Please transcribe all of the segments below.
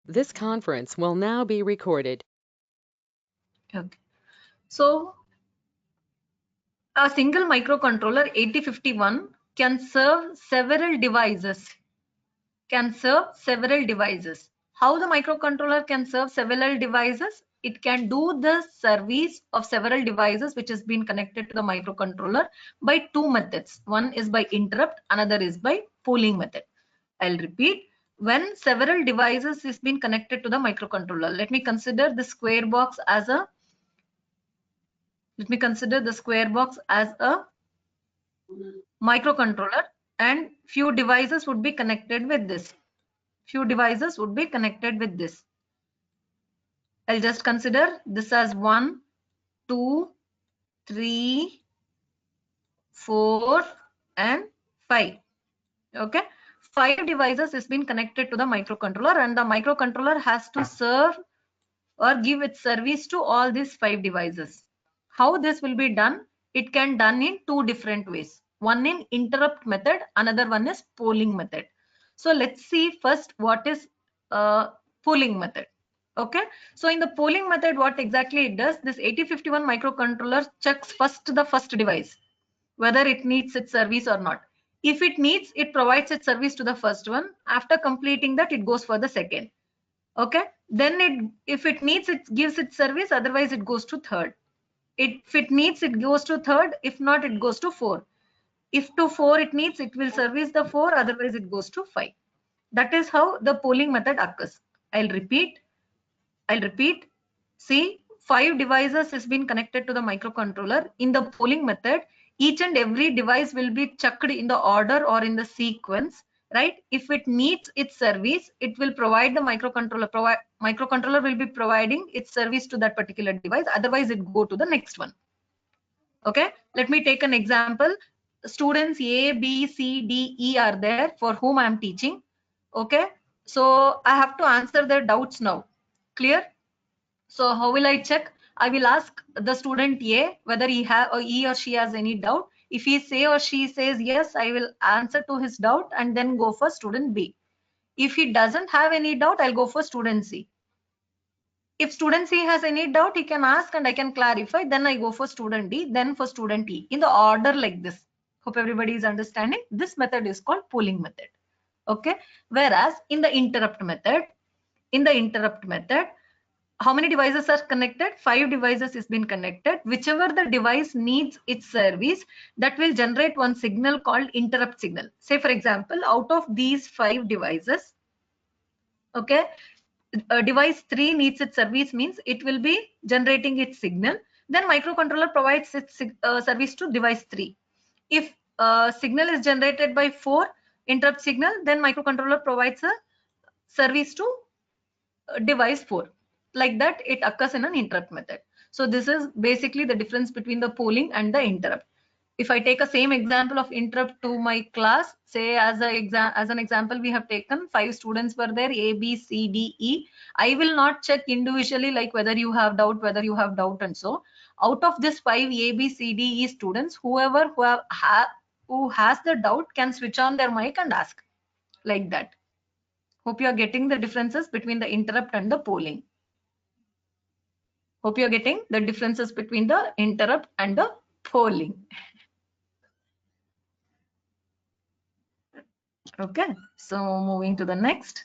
This conference will now be recorded. Okay. So a single microcontroller 8051 can serve several devices. How the microcontroller can serve several devices? It can do the service of several devices which has been connected to the microcontroller by two methods. One is by interrupt, another is by pooling method. I'll repeat. When several devices is been connected to the microcontroller, let me consider the square box as a microcontroller, and few devices would be connected with this. I'll just consider this as 1, 2, 3, 4 and 5. Okay, 5 devices is been connected to the microcontroller, and the microcontroller has to serve or give its service to all these 5 devices. How this will be done? It can done in two different ways. One in interrupt method, another one is polling method. So let's see first what is polling method. Okay, so in the polling method, what exactly it does, this 8051 microcontroller checks first the first device whether it needs its service or not. If it needs, it provides its service to the first one. After completing that, it goes for the second. Okay, then if it needs, it gives its service, otherwise it goes to third. If it needs, it goes to third. If not, it goes to 4. If to 4 it needs, it will service the 4, otherwise it goes to 5. That is how the polling method occurs. I'll repeat. See, 5 devices has been connected to the microcontroller. In the polling method, each and every device will be chucked in the order or in the sequence, right? If it needs its service, it will provide the microcontroller will be providing its service to that particular device. Otherwise, it go to the next one. Okay, let me take an example. Students A, B, C, D, E are there for whom I am teaching. Okay, so I have to answer their doubts now. Clear? So how will I check? I will ask the student A whether he or she has any doubt. If he say or she says yes, I will answer to his doubt and then go for student B. If he doesn't have any doubt, I'll go for student C. If student C has any doubt, he can ask and I can clarify. Then I go for student D, then for student E, in the order like this. Hope everybody is understanding. This method is called polling method. Okay. Whereas in the interrupt method, how many devices are connected? 5 devices has been connected. Whichever the device needs its service, that will generate one signal called interrupt signal. Say for example, out of these 5 devices, okay, device 3 needs its service, means it will be generating its signal. Then microcontroller provides its service to device 3. If signal is generated by 4, interrupt signal, then microcontroller provides a service to device 4. Like that, it occurs in an interrupt method. So this is basically the difference between the polling and the interrupt. If I take a same example of interrupt to my class, say as an example, we have taken 5 students were there, A, B, C, D, E. I will not check individually like whether you have doubt, and so. Out of this 5 A, B, C, D, E students, whoever who has the doubt can switch on their mic and ask, like that. Hope you are getting the differences between the interrupt and the polling. Hope you are getting the differences between the interrupt and the polling. Okay, so moving to the next.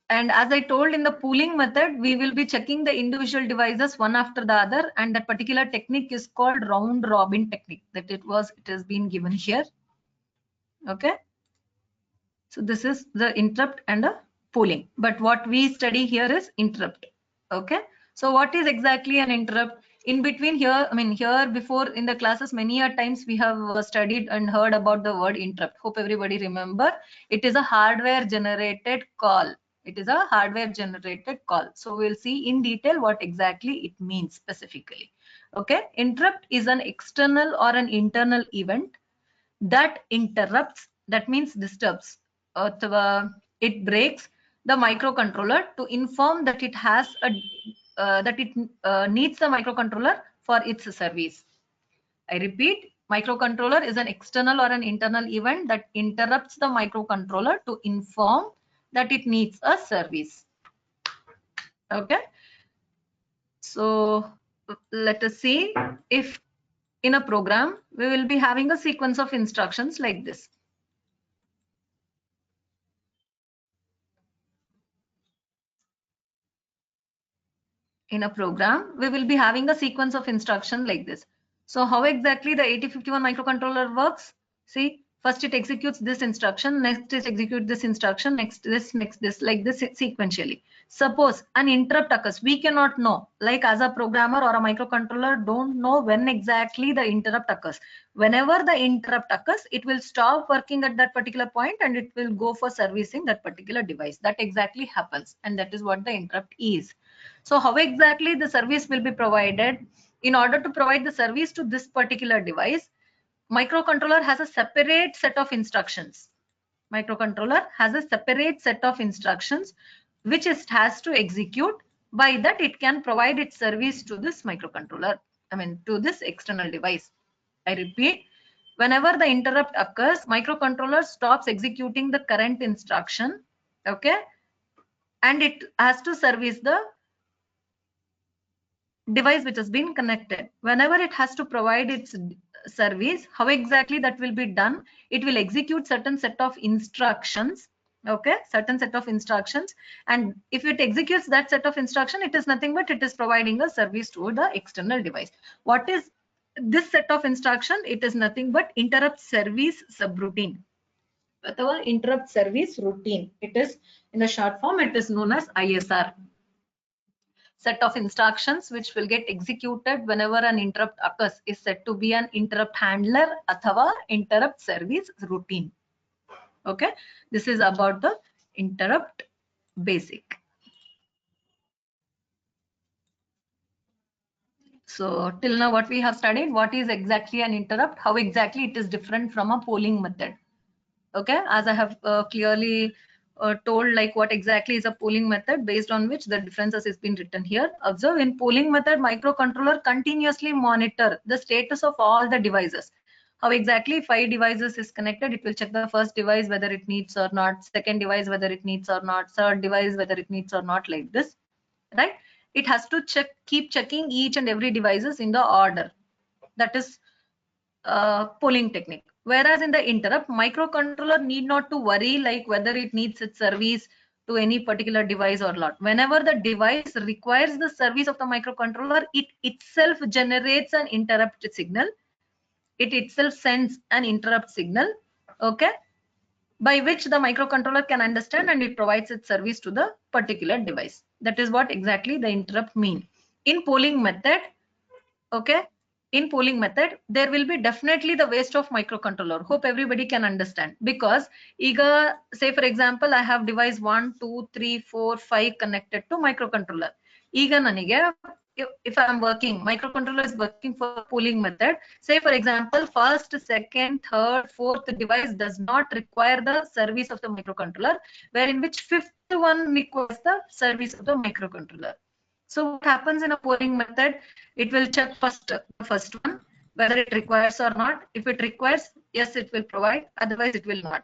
And as I told, in the pooling method, we will be checking the individual devices one after the other, and that particular technique is called round robin technique. It has been given here. Okay, so this is the interrupt and the pooling, but what we study here is interrupt. Okay, so what is exactly an interrupt? In between here, here before in the classes, many a times we have studied and heard about the word interrupt. Hope everybody remember. It is a hardware generated call. So we'll see in detail what exactly it means specifically. Okay, interrupt is an external or an internal event that interrupts, that means disturbs, it breaks the microcontroller to inform that it has a needs the microcontroller for its service. I repeat, Microcontroller is an external or an internal event that interrupts the microcontroller to inform that it needs a service. Okay. So let us see if in a program we will be having a sequence of instructions like this. In a program, we will be having a sequence of instruction like this. So how exactly the 8051 microcontroller works? See, first it executes this instruction, next it executes this instruction, next this, like this sequentially. Suppose an interrupt occurs, we cannot know, like as a programmer or a microcontroller don't know when exactly the interrupt occurs. Whenever the interrupt occurs, it will stop working at that particular point and it will go for servicing that particular device. That exactly happens, and that is what the interrupt is. So how exactly the service will be provided? In order to provide the service to this particular device, microcontroller has a separate set of instructions. Microcontroller has a separate set of instructions which it has to execute. By that it can provide its service to this microcontroller, to this external device. I repeat, whenever the interrupt occurs, microcontroller stops executing the current instruction, okay, and it has to service the device which has been connected. Whenever it has to provide its service, how exactly that will be done? It will execute certain set of instructions, okay, certain set of instructions, and if it executes that set of instruction, it is nothing but it is providing a service to the external device. What is this set of instruction? It is nothing but interrupt service subroutine. Whatever interrupt service routine, it is in the short form, it is known as ISR. Set of instructions which will get executed whenever an interrupt occurs is said to be an interrupt handler athava interrupt service routine. Okay, this is about the interrupt basic. So till now what we have studied, what is exactly an interrupt, how exactly it is different from a polling method. Okay, as I have clearly told like what exactly is a polling method, based on which the differences is been written here. Observe, in polling method, microcontroller continuously monitor the status of all the devices. How exactly 5 devices is connected, it will check the first device whether it needs or not, second device whether it needs or not, third device whether it needs or not, like this, right? It has to keep checking each and every devices in the order. That is polling technique. Whereas in the interrupt, microcontroller need not to worry like whether it needs its service to any particular device or not. Whenever the device requires the service of the microcontroller, it itself generates an interrupt signal. It itself sends an interrupt signal, okay, by which the microcontroller can understand and it provides its service to the particular device. That is what exactly the interrupt mean. In polling method, okay, in polling method there will be definitely the waste of microcontroller. Hope everybody can understand, because ಈಗ say for example I have device 1 2 3 4 5 connected to microcontroller. ಈಗ ನನಗೆ if I am working, microcontroller is working for polling method, say for example first, second, third, fourth device does not require the service of the microcontroller, wherein which fifth one requires the service of the microcontroller. So what happens in a polling method? It will check first the first one whether it requires or not. If it requires, yes, it will provide. Otherwise, it will not.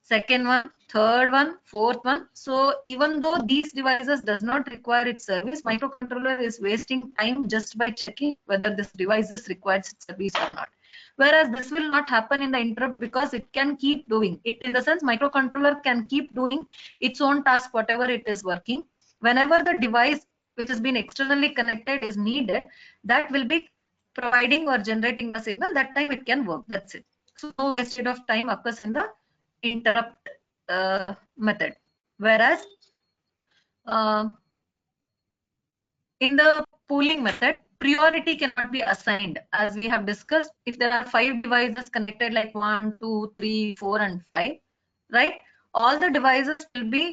Second one, third one, fourth one. So even though these devices does not require its service, microcontroller is wasting time just by checking whether this device requires its service or not. Whereas this will not happen in the interrupt, because it can keep doing it. In the sense, microcontroller can keep doing its own task, whatever it is working. Whenever the device which has been externally connected is needed, that will be providing or generating a signal. That time it can work. That's it. So no wastage of time occurs in the interrupt method. Whereas in the polling method, priority cannot be assigned. As we have discussed, if there are 5 devices connected like 1, 2, 3, 4 and 5, right? All the devices will be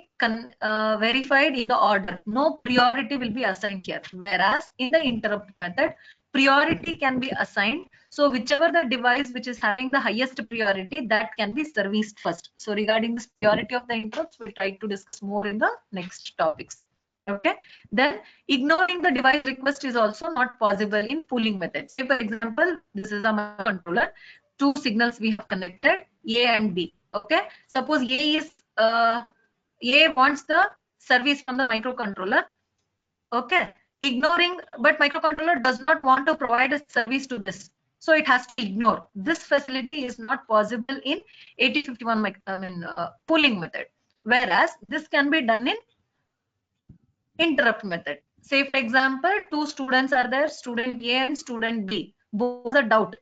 verified in the order. No priority will be assigned here. Whereas in the interrupt method, priority can be assigned. So whichever the device which is having the highest priority, that can be serviced first. So regarding this priority of the interrupts, we'll try to discuss more in the next topics. Okay. Then ignoring the device request is also not possible in polling method. Say for example, this is a microcontroller. two signals we have connected, A and B. Okay, suppose A wants the service from the microcontroller. Okay, ignoring, but microcontroller does not want to provide a service to this, so it has to ignore. This facility is not possible in 8051 pooling method, whereas this can be done in interrupt method. Say for example, two students are there, student A and student B, both the doubt.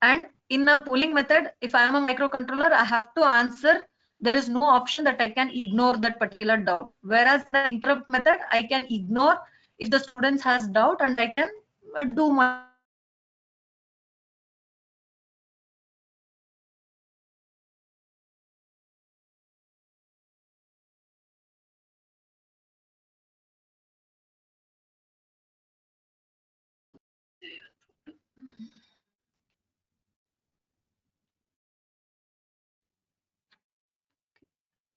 And in a polling method, if I am a microcontroller, I have to answer. There is no option that I can ignore that particular doubt. Whereas the interrupt method, I can ignore if the students has doubt, and I can do my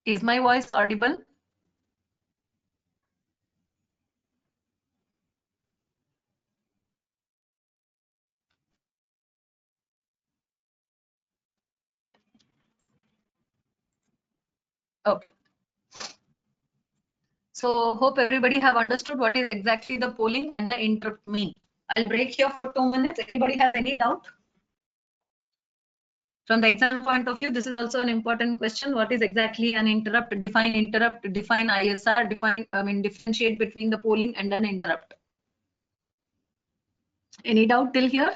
Is my voice audible? Okay. So hope everybody have understood what is exactly the polling and the interrupt mean. I'll break here for 2 minutes. Anybody has any doubt? From the exam point of view, this is also an important question. What is exactly an interrupt? Define ISR, differentiate between the polling and an interrupt. Any doubt till here?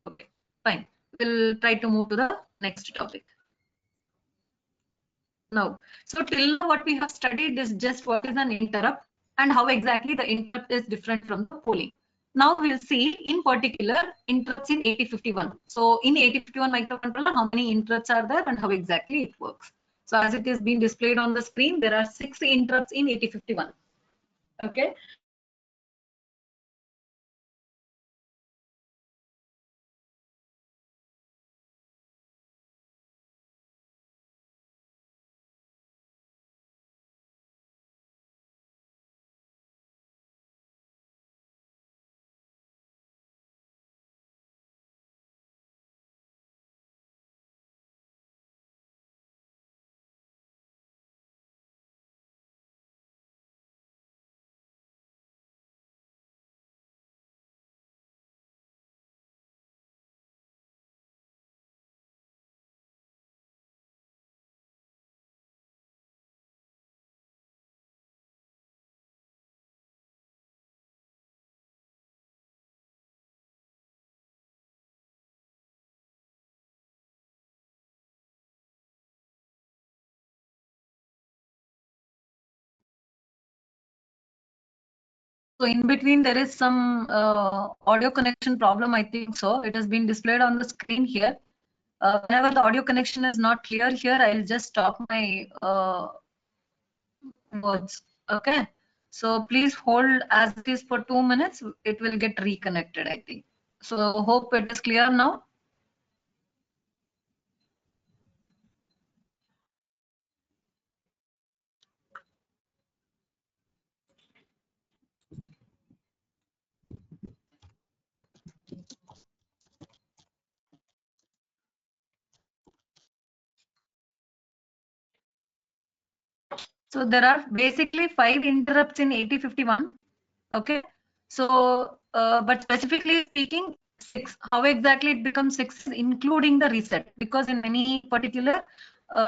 Okay, fine. We'll try to move to the next topic. Now, so till now what we have studied is just what is an interrupt and how exactly the interrupt is different from the polling. Now we'll see in particular interrupts in 8051. So in 8051 microcontroller, how many interrupts are there and how exactly it works. So as it is being displayed on the screen, there are 6 interrupts in 8051. Okay. So in between there is some audio connection problem, I think so. It has been displayed on the screen here. Whenever the audio connection is not clear here, I'll just stop my words. Okay. So please hold as it is for 2 minutes. It will get reconnected, I think. So hope it is clear now. So there are basically 5 interrupts in 8051. Okay. So, but specifically speaking, 6. How exactly it becomes 6 is including the reset, because in any particular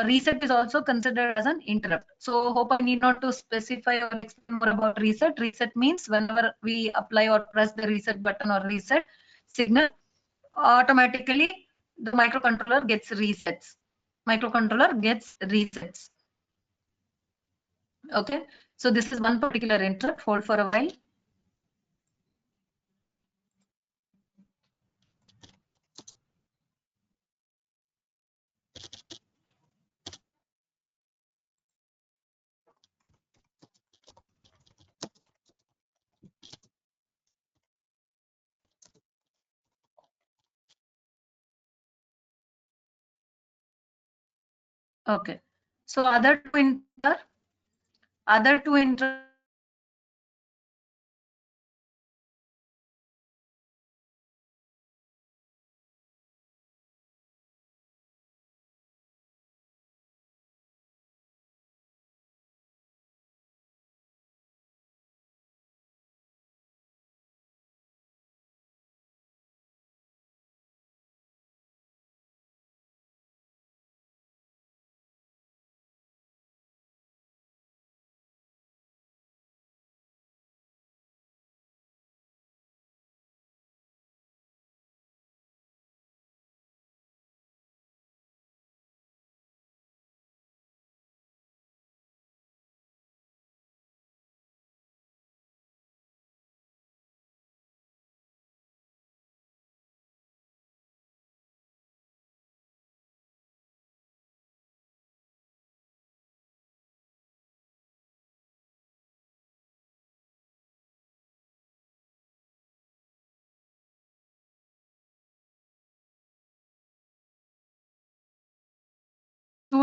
reset is also considered as an interrupt. So hope I need not to specify or explain more about reset. Reset means whenever we apply or press the reset button or reset signal, automatically the microcontroller gets resets. Microcontroller gets resets. Okay. So this is one particular interrupt. Hold for a while. Okay. So other two inter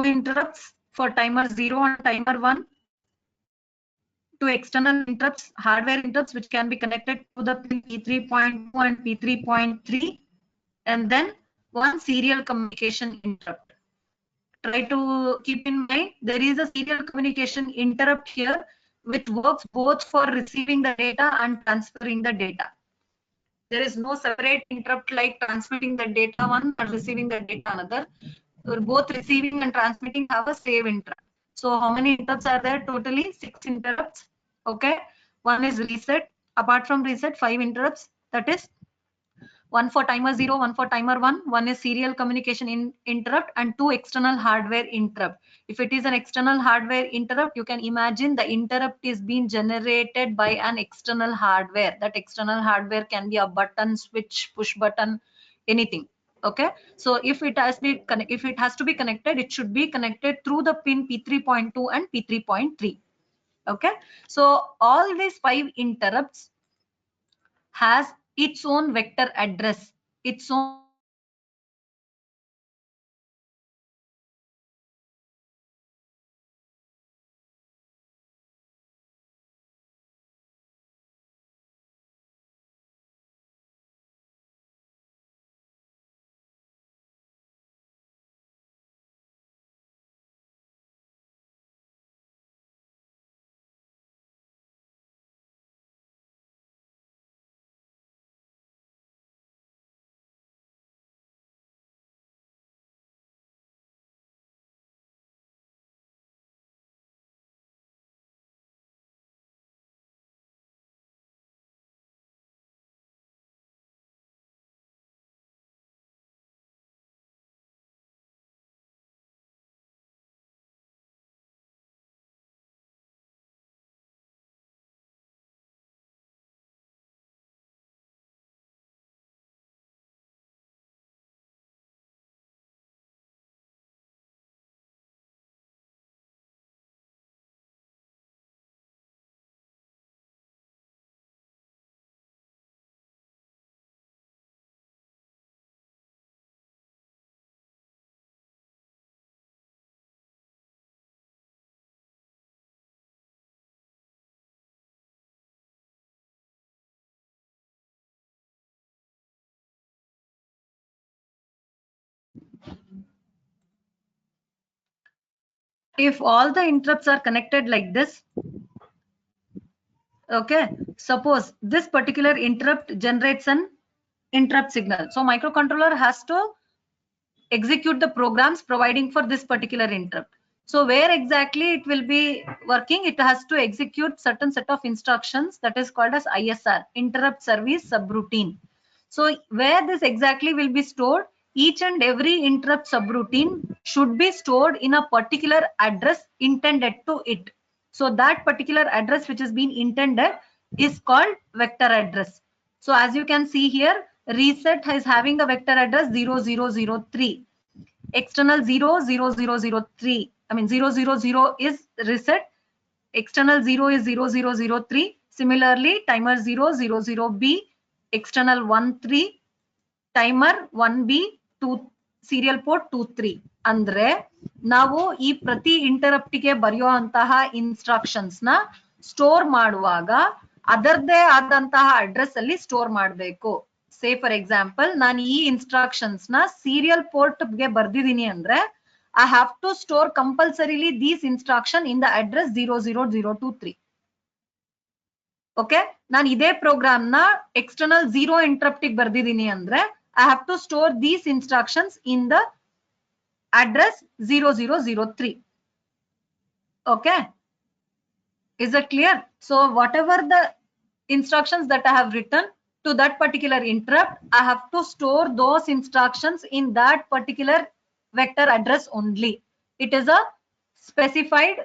2 interrupts for timer 0 and timer 1, 2 external interrupts, hardware interrupts, which can be connected to the pin P3.2 and P3.3, and then 1 serial communication interrupt. Try to keep in mind there is a serial communication interrupt here which works both for receiving the data and transferring the data. There is no separate interrupt like transmitting the data one or receiving the data another. Both receiving and transmitting have a same interrupt. So how many interrupts are there? Totally 6 interrupts. Okay, one is reset. Apart from reset, 5 interrupts. That is one for timer 0, one for timer 1, one is serial communication interrupt, and 2 external hardware interrupt. If it is an external hardware interrupt, you can imagine the interrupt is being generated by an external hardware. That external hardware can be a button, switch, push button, anything. Okay, so if it has to be connected, it should be connected through the pin P3.2 and P3.3. Okay, so all these 5 interrupts has its own vector address, its own if all the interrupts are connected like this, okay, suppose this particular interrupt generates an interrupt signal. So microcontroller has to execute the programs providing for this particular interrupt. So where exactly it will be working, it has to execute certain set of instructions that is called as ISR, interrupt service subroutine. So where this exactly will be stored, each and every interrupt subroutine should be stored in a particular address intended to it. So that particular address which is being intended is called vector address. So as you can see here, reset is having a vector address 0003. External 00003. I mean 000 is reset. External 0 is 0003. Similarly, timer 000B, external 13, timer 1B, 2 serial port 23. ಅಂದ್ರೆ ನಾವು ಈ ಪ್ರತಿ interrupt ಗೆ ಬರೆಯುವಂತಹ instructions ನ store ಮಾಡುವಾಗ ಅದರದೇ ಆದಂತಹ address ಅಲ್ಲಿ ಸ್ಟೋರ್ ಮಾಡಬೇಕು. ಸೇ ಫಾರ್ ಎಕ್ಸಾಂಪಲ್ ನಾನು ಈ ಇನ್ಸ್ಟ್ರಕ್ಷನ್ಸ್ ನ ಸೀರಿಯಲ್ ಪೋರ್ಟ್ ಗೆ ಬರ್ದಿದ್ದೀನಿ ಅಂದ್ರೆ I have to store compulsorily these instruction in the address 00023. Okay, ನಾನು ಇದೇ ಪ್ರೋಗ್ರಾಮ್ ನ ಎಕ್ಸ್ಟರ್ನಲ್ 0 ಇಂಟರಪ್ಟ್ ಗೆ ಬರ್ದಿದ್ದೀನಿ ಅಂದ್ರೆ I have to store these instructions in the address 0003. Okay, is it clear? So whatever the instructions that I have written to that particular interrupt, I have to store those instructions in that particular vector address only. It is a specified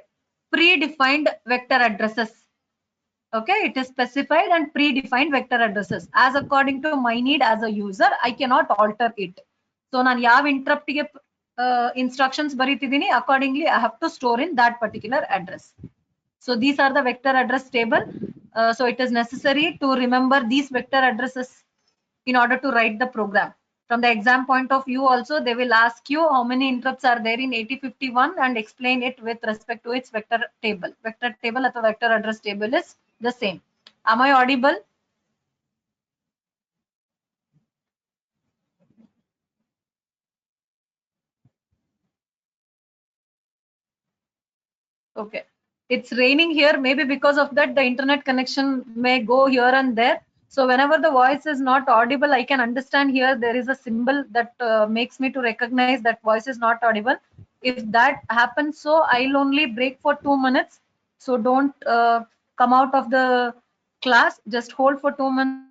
predefined vector addresses. Okay, it is specified and predefined vector addresses as according to my need as a user. I cannot alter it. So ನಾನು ಯಾವ interrupt ಗೆ instructions ಬರೀತಿದ್ದೀನಿ, accordingly I have to store in that particular address. So these are the vector address table. So it is necessary to remember these vector addresses in order to write the program. From the exam point of view also, they will ask you how many interrupts are there in 8051 and explain it with respect to its vector table. Vector table or vector address table is the same. Am I audible? Okay. It's raining here. Maybe because of that, the internet connection may go here and there. So whenever the voice is not audible, I can understand here there is a symbol that makes me to recognize that voice is not audible. If that happens, so I'll only break for 2 minutes. So don't come out of the class. Just hold for 2 minutes.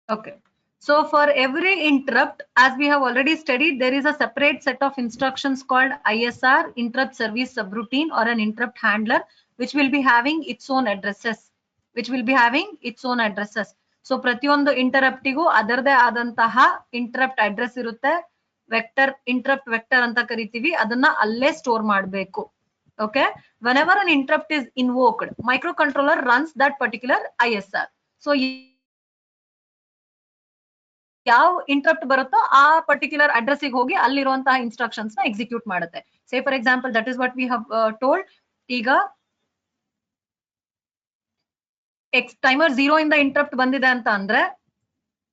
Okay. So for every interrupt, as we have already studied, there is a separate set of instructions called ISR, interrupt service subroutine, or an interrupt handler, which will be having its own addresses. So ಪ್ರತಿಯೊಂದು ಇಂಟರಪ್ಟಿಗೂ ಅದರದೇ ಆದಂತಹ interrupt address ಇರುತ್ತೆ. Vector interrupt vector ಅಂತ ಕರಿತೀವಿ. ಅದನ್ನ ಅಲ್ಲೇ store ಮಾಡಬೇಕು. Okay. Whenever an interrupt is invoked, microcontroller runs that particular ISR. So ಯಾವ ಇಂಟರಪ್ಟ್ ಬರುತ್ತೋ ಆ ಪರ್ಟಿಕ್ಯುಲರ್ ಅಡ್ರೆಸ್ ಗೆ ಹೋಗಿ ಅಲ್ಲಿರುವಂತಹ ಇನ್ಸ್ಟ್ರಕ್ಷನ್ಸ್ ನ ಎಕ್ಸಿಕ್ಯೂಟ್ ಮಾಡುತ್ತೆ. Say for example that is what we have told. ಈಗ ಟೈಮರ್ 0 ಇಂದ ಇಂಟರಪ್ಟ್ ಬಂದಿದೆ ಅಂತ ಅಂದ್ರೆ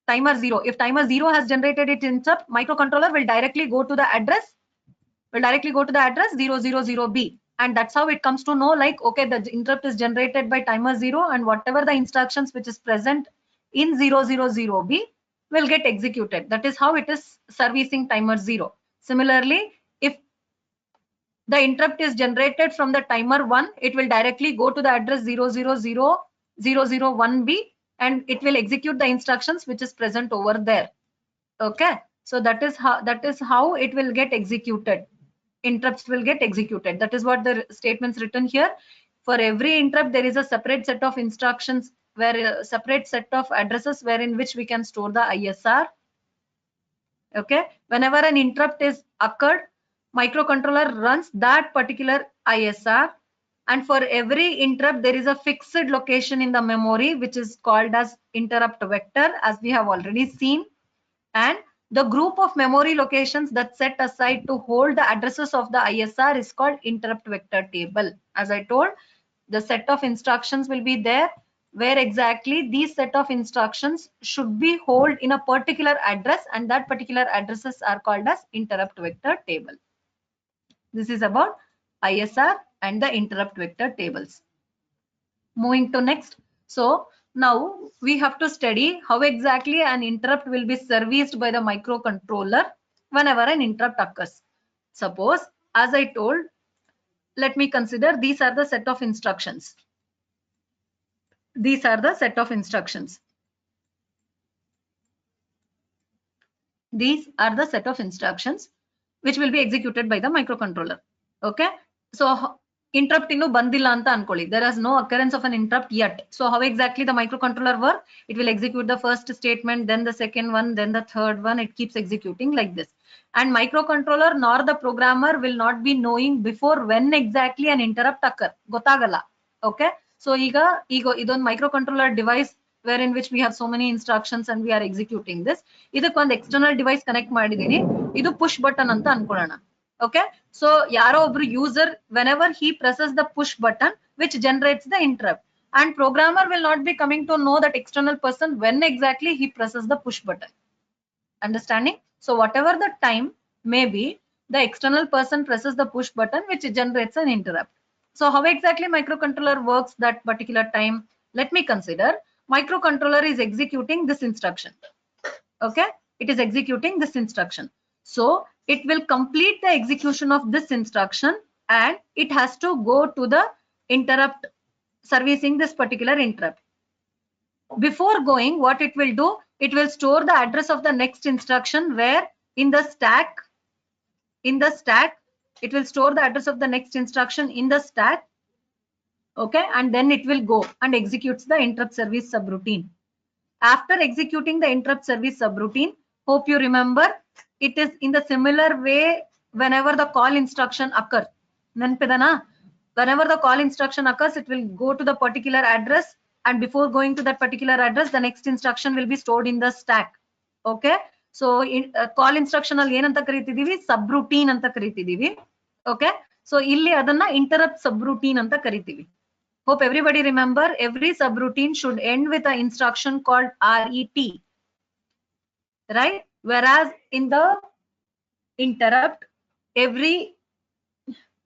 timer 0, if timer 0 has generated its interrupt, microcontroller will directly go to the address 000B, and that's how it comes to know, like, okay, the interrupt is generated by timer 0 and whatever the instructions which is present in 000B will get executed. That is how it is servicing timer 0. Similarly, if the interrupt is generated from the timer 1, it will directly go to the address 0000001B and it will execute the instructions which is present over there. Okay, so that is how it will get executed. Interrupts will get executed. That is what the statements written here. For every interrupt, there is a separate set of instructions, where a separate set of addresses wherein which we can store the ISR. Okay, whenever an interrupt is occurred, microcontroller runs that particular ISR, and for every interrupt there is a fixed location in the memory which is called as interrupt vector, as we have already seen. And the group of memory locations that set aside to hold the addresses of the ISR is called interrupt vector table. As I told, the set of instructions will be there where exactly these set of instructions should be held in a particular address, and that particular addresses are called as interrupt vector table. This is about ISR and the interrupt vector tables. Moving to next. So now we have to study how exactly an interrupt will be serviced by the microcontroller whenever an interrupt occurs. Suppose, as I told, let me consider these are the set of instructions. These are the set of instructions. These are the set of instructions which will be executed by the microcontroller. Okay, so interrupt innu bandilla anta ankoli. There is no occurrence of an interrupt yet. So how exactly the microcontroller work? It will execute the first statement, then the second one, then the third one. It keeps executing like this. And microcontroller nor the programmer will not be knowing before when exactly an interrupt occur. Gotagala. Okay. So iga idon microcontroller device wherein which we have so many instructions and we are executing this. Idakku ಒಂದು external device connect ಮಾಡಿದೀನಿ. ಇದು push button ಅಂತ ಅನ್ಕೊಳ್ಳೋಣ. Okay, so yaro obru user, whenever he presses the push button which generates the interrupt, and programmer will not be coming to know that external person when exactly he presses the push button. Understanding? So whatever the time may be, the external person presses the push button, which generates an interrupt. So how exactly microcontroller works that particular time? Let me consider. Microcontroller is executing this instruction. Okay, it is executing this instruction. So it will complete the execution of this instruction and it has to go to the interrupt, servicing this particular interrupt. Before going, what it will do, it will store the address of the next instruction, where in the stack it will store the address of the next instruction in the stack. Okay, and then it will go and executes the interrupt service subroutine. After executing the interrupt service subroutine, hope you remember, it is in the similar way whenever the call instruction occurs. Whenever the call instruction occurs, it will go to the particular address, and before going to that particular address, the next instruction will be stored in the stack. Okay, so in call instruction ಅಲ್ಲಿ ಏನಂತ ಕರೀತಿದೀವಿ, subroutine ಅಂತ ಕರೀತಿದೀವಿ. Okay, so ಇಲ್ಲಿ ಅದನ್ನ interrupt subroutine ಅಂತ ಕರೀತೀವಿ. Hope everybody remember, every subroutine should end with an instruction called RET, right? Whereas in the interrupt, every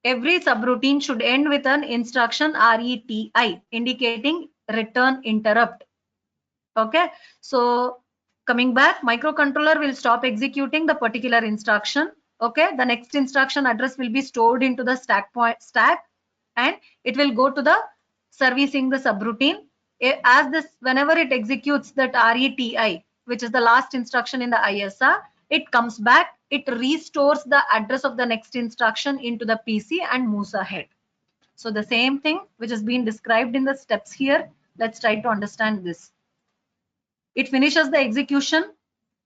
subroutine should end with an instruction RETI, indicating return interrupt. Okay, so coming back, microcontroller will stop executing the particular instruction. Okay, the next instruction address will be stored into the stack and it will go to the servicing the subroutine. As this, whenever it executes that RETI, which is the last instruction in the ISR, it comes back, it restores the address of the next instruction into the PC and moves ahead. So the same thing which has been described in the steps here, let's try to understand this. It finishes the execution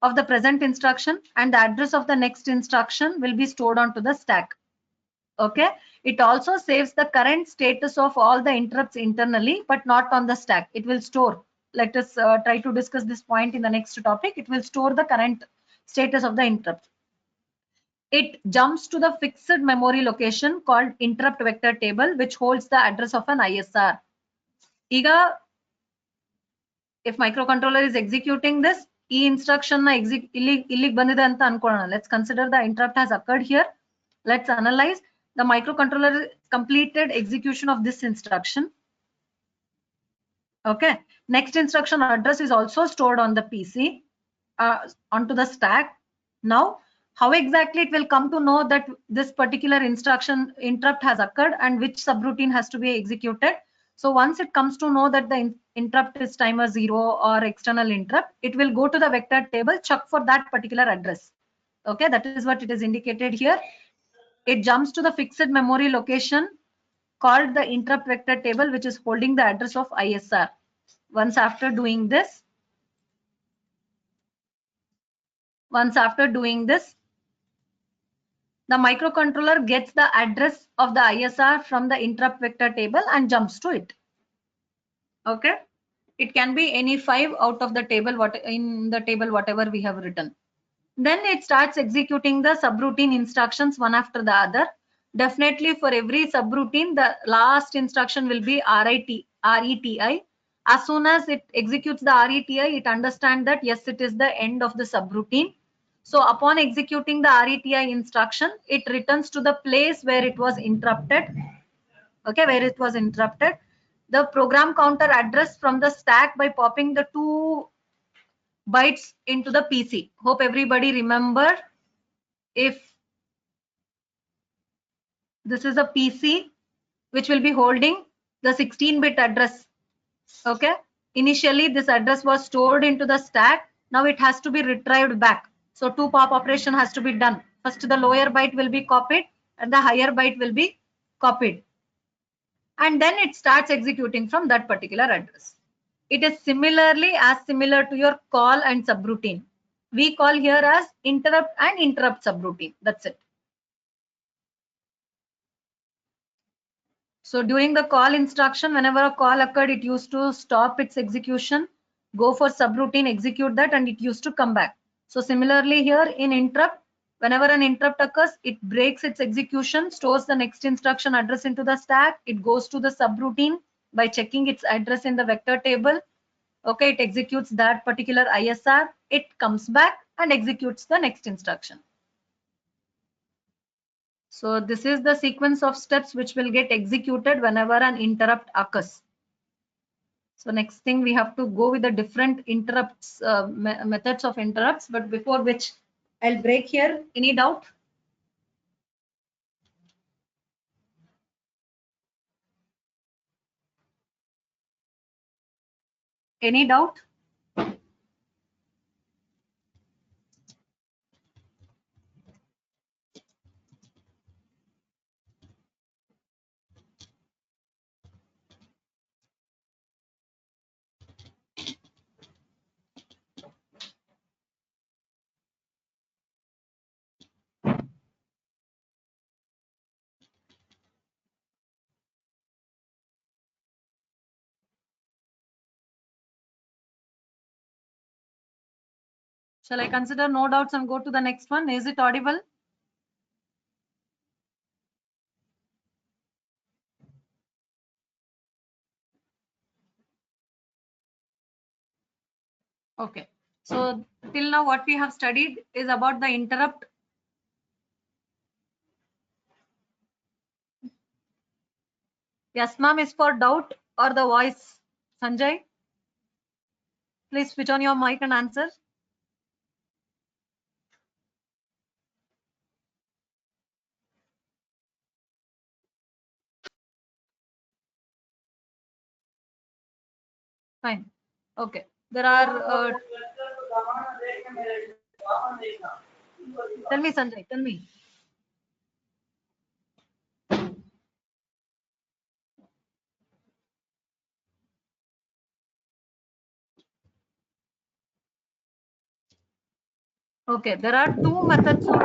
of the present instruction and the address of the next instruction will be stored onto the stack. Okay, it also saves the current status of all the interrupts internally, but not on the stack. It will store. Let us try to discuss this point in the next topic. It will store the current status of the interrupt. It jumps to the fixed memory location called interrupt vector table, which holds the address of an ISR. Iga, if microcontroller is executing this, e instruction na illig bandide anta ankolona. Let's consider the interrupt has occurred here. Let's analyze. The microcontroller completed execution of this instruction. Okay, next instruction address is also stored on the PC, onto the stack. Now, how exactly it will come to know that this particular instruction interrupt has occurred and which subroutine has to be executed? So once it comes to know that the interrupt is timer 0 or external interrupt, it will go to the vector table, check for that particular address. Okay, that is what it is indicated here. It jumps to the fixed memory location called the interrupt vector table, which is holding the address of ISR. Once after doing this, the microcontroller gets the address of the ISR from the interrupt vector table and jumps to it. Okay, it can be any 5 out of the table, whatever we have written. Then it starts executing the subroutine instructions one after the other. Definitely for every subroutine, the last instruction will be RETI. As soon as it executes the RETI, it understands that yes, it is the end of the subroutine. So upon executing the RETI instruction, it returns to the place where it was interrupted. Okay, where it was interrupted. The program counter address from the stack by popping the 2 bytes into the PC. Hope everybody remember, if this is a PC which will be holding the 16-bit address. Okay, initially this address was stored into the stack. Now it has to be retrieved back. So 2 pop operation has to be done. First the lower byte will be copied and the higher byte will be copied. And then it starts executing from that particular address. It is similarly as similar to your call and subroutine. We call here as interrupt and interrupt subroutine. That's it. So during the call instruction, whenever a call occurred, it used to stop its execution, go for subroutine, execute that, and it used to come back. So similarly here in interrupt, whenever an interrupt occurs, it breaks its execution, stores the next instruction address into the stack. It goes to the subroutine by checking its address in the vector table. Okay, it executes that particular ISR. It comes back and executes the next instruction. So this is the sequence of steps which will get executed whenever an interrupt occurs. So next thing we have to go with the different interrupts, methods of interrupts, but before which I'll break here. Any doubt? Any doubt? Shall I consider no doubts and go to the next one? Is it audible? Okay. So till now what we have studied is about the interrupt. Yes, ma'am, is for doubt or the voice. Sanjay, please switch on your mic and answer. Fine. Okay. There are. Tell me, Sanjay. Tell me. Okay. There are two methods of.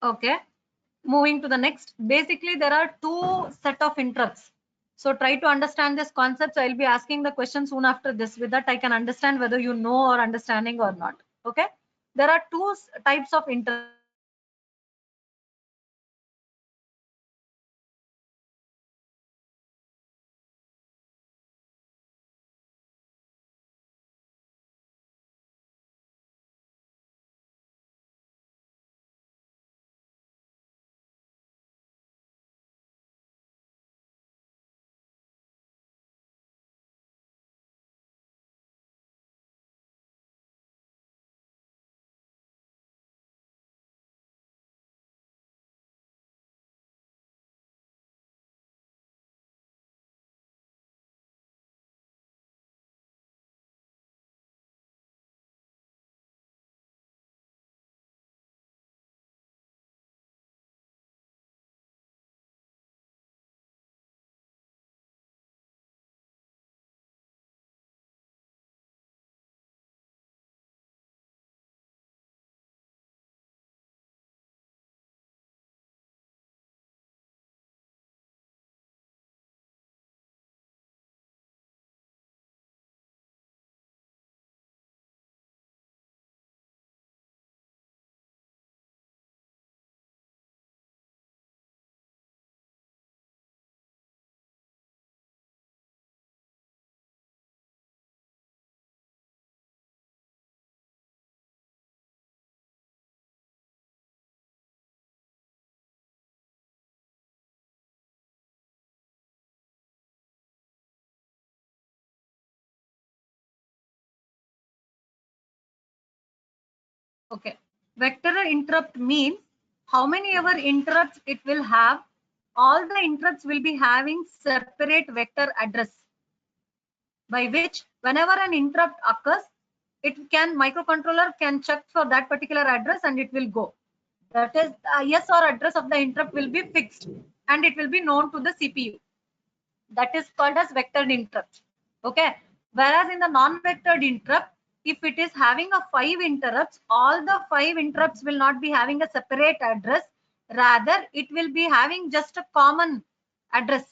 Okay. Moving to the next. Basically, there are two set of interrupts. So try to understand this concept. So I'll be asking the question soon after this. With that, I can understand whether you know or understanding or not. Okay. There are two types of interrupts. Okay. Vector interrupt means how many ever interrupts it will have. All the interrupts will be having separate vector address by which whenever an interrupt occurs, microcontroller can check for that particular address and it will go. That is yes or address of the interrupt will be fixed and it will be known to the CPU. That is called as vectored interrupt. Okay. Whereas in the non-vectored interrupt, if it is having a 5 interrupts, all the 5 interrupts will not be having a separate address. Rather, it will be having just a common address.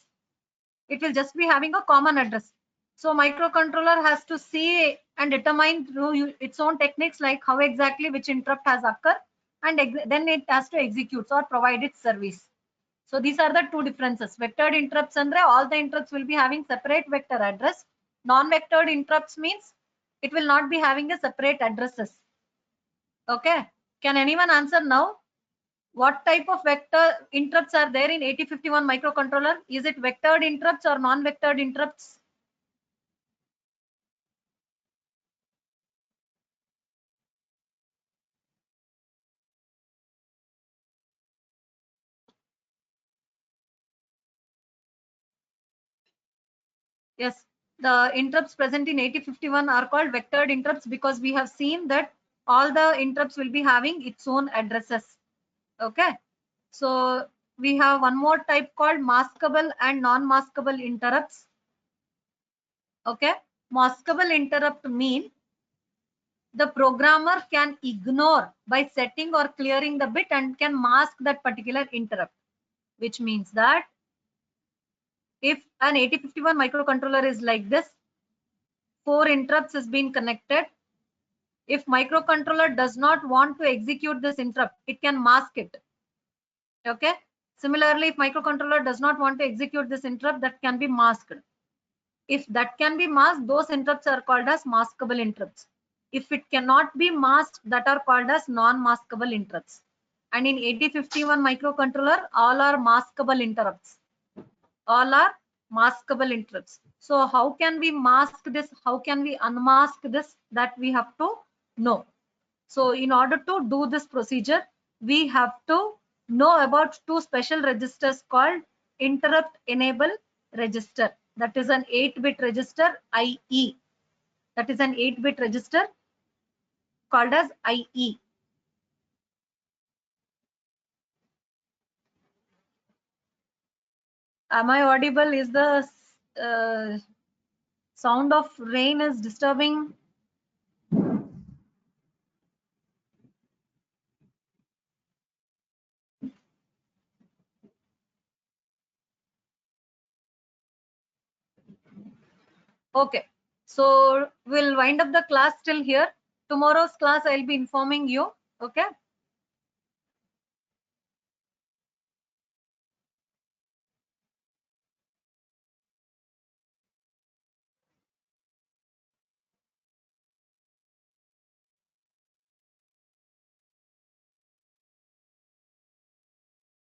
It will just be having a common address. So microcontroller has to see and determine through its own techniques like how exactly which interrupt has occurred, and then it has to execute or provide its service. So these are the two differences. Vectored interrupts andre all the interrupts will be having separate vector address. Non-vectored interrupts means it will not be having a separate addresses. Okay. Can anyone answer now? What type of vector interrupts are there in 8051 microcontroller? Is it vectored interrupts or non-vectored interrupts? Yes, the interrupts present in 8051 are called vectored interrupts because we have seen that all the interrupts will be having its own addresses. Okay, so we have one more type called maskable and non-maskable interrupts. Okay, maskable interrupt mean the programmer can ignore by setting or clearing the bit and can mask that particular interrupt, which means that if an 8051 microcontroller is like this, 4 interrupts has been connected. If microcontroller does not want to execute this interrupt, it can mask it. Okay. Similarly, if microcontroller does not want to execute this interrupt, that can be masked. If that can be masked, those interrupts are called as maskable interrupts. If it cannot be masked, that are called as non-maskable interrupts. And in 8051 microcontroller, all are maskable interrupts. All are maskable interrupts. So how can we mask this? How can we unmask this? That we have to know. So in order to do this procedure, we have to know about two special registers called interrupt enable register. That is an 8-bit register IE. That is an 8-bit register called as IE. Am I audible? Is the sound of rain is disturbing? Okay, so we'll wind up the class till here. Tomorrow's class I'll be informing you. Okay.